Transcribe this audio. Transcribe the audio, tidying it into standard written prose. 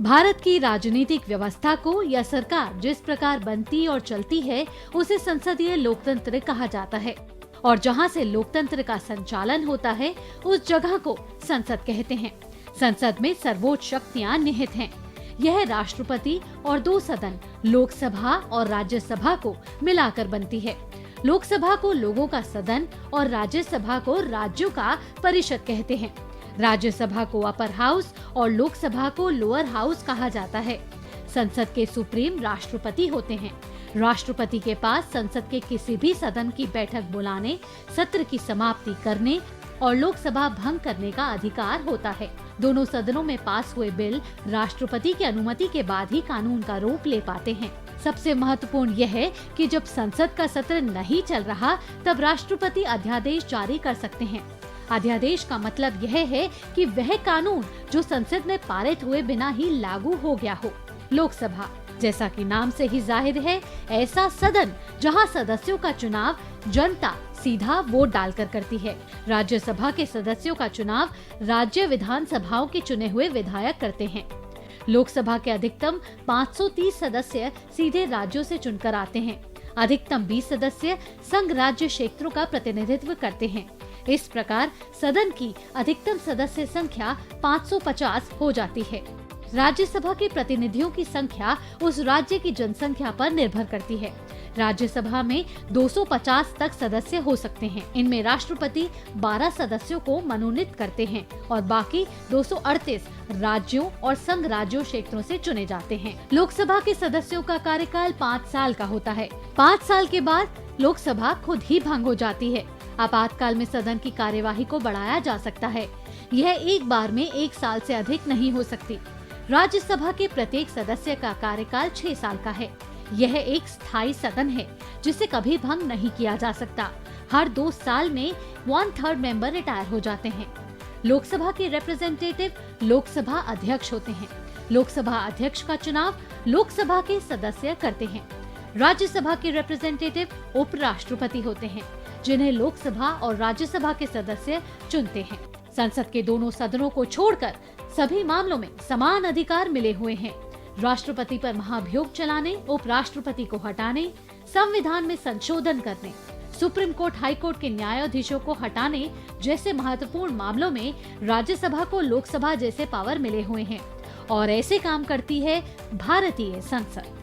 भारत की राजनीतिक व्यवस्था को या सरकार जिस प्रकार बनती और चलती है उसे संसदीय लोकतंत्र कहा जाता है और जहां से लोकतंत्र का संचालन होता है उस जगह को संसद कहते हैं। संसद में सर्वोच्च शक्तियां निहित हैं। यह राष्ट्रपति और दो सदन लोकसभा और राज्यसभा को मिलाकर बनती है। लोकसभा को लोगों का सदन और राज्यसभा को राज्यों का परिषद कहते हैं। राज्यसभा को अपर हाउस और लोकसभा को लोअर हाउस कहा जाता है। संसद के सुप्रीम राष्ट्रपति होते हैं। राष्ट्रपति के पास संसद के किसी भी सदन की बैठक बुलाने, सत्र की समाप्ति करने और लोकसभा भंग करने का अधिकार होता है। दोनों सदनों में पास हुए बिल राष्ट्रपति की अनुमति के बाद ही कानून का रूप ले पाते हैं। सबसे महत्वपूर्ण यह है कि जब संसद का सत्र नहीं चल रहा तब राष्ट्रपति अध्यादेश जारी कर सकते हैं। अध्यादेश का मतलब यह है कि वह कानून जो संसद में पारित हुए बिना ही लागू हो गया हो। लोकसभा, जैसा कि नाम से ही जाहिर है, ऐसा सदन जहां सदस्यों का चुनाव जनता सीधा वोट डालकर करती है। राज्यसभा के सदस्यों का चुनाव राज्य विधानसभाओं के चुने हुए विधायक करते हैं। लोकसभा के अधिकतम 530 सदस्य सीधे राज्यों से चुनकर आते हैं। अधिकतम 20 सदस्य संघ राज्य क्षेत्रों का प्रतिनिधित्व करते हैं। इस प्रकार सदन की अधिकतम सदस्य संख्या 550 हो जाती है। राज्यसभा के प्रतिनिधियों की संख्या उस राज्य की जनसंख्या पर निर्भर करती है। राज्यसभा में 250 तक सदस्य हो सकते हैं। इनमें राष्ट्रपति 12 सदस्यों को मनोनीत करते हैं और बाकी 238 राज्यों और संघ राज्यों क्षेत्रों से चुने जाते हैं। लोकसभा के सदस्यों का कार्यकाल 5 साल का होता है। 5 साल के बाद लोकसभा खुद ही भंग हो जाती है। आपातकाल में सदन की कार्यवाही को बढ़ाया जा सकता है। यह एक बार में 1 साल से अधिक नहीं हो सकती। राज्यसभा के प्रत्येक सदस्य का कार्यकाल 6 साल का है। यह एक स्थायी सदन है जिसे कभी भंग नहीं किया जा सकता। हर 2 साल में 1/3 मेंबर रिटायर हो जाते हैं। लोकसभा के रिप्रेजेंटेटिव लोकसभा अध्यक्ष होते हैं। लोकसभा अध्यक्ष का चुनाव लोकसभा के सदस्य करते हैं। राज्यसभा के रिप्रेजेंटेटिव उपराष्ट्रपति होते हैं जिन्हें लोकसभा और राज्यसभा के सदस्य चुनते हैं। संसद के दोनों सदनों को छोड़कर सभी मामलों में समान अधिकार मिले हुए हैं। राष्ट्रपति पर महाभियोग चलाने, उपराष्ट्रपति को हटाने, संविधान में संशोधन करने, सुप्रीम कोर्ट, हाई कोर्ट के न्यायाधीशों को हटाने जैसे महत्वपूर्ण मामलों में राज्यसभा को लोकसभा जैसे पावर मिले हुए हैं और ऐसे काम करती है भारतीय संसद।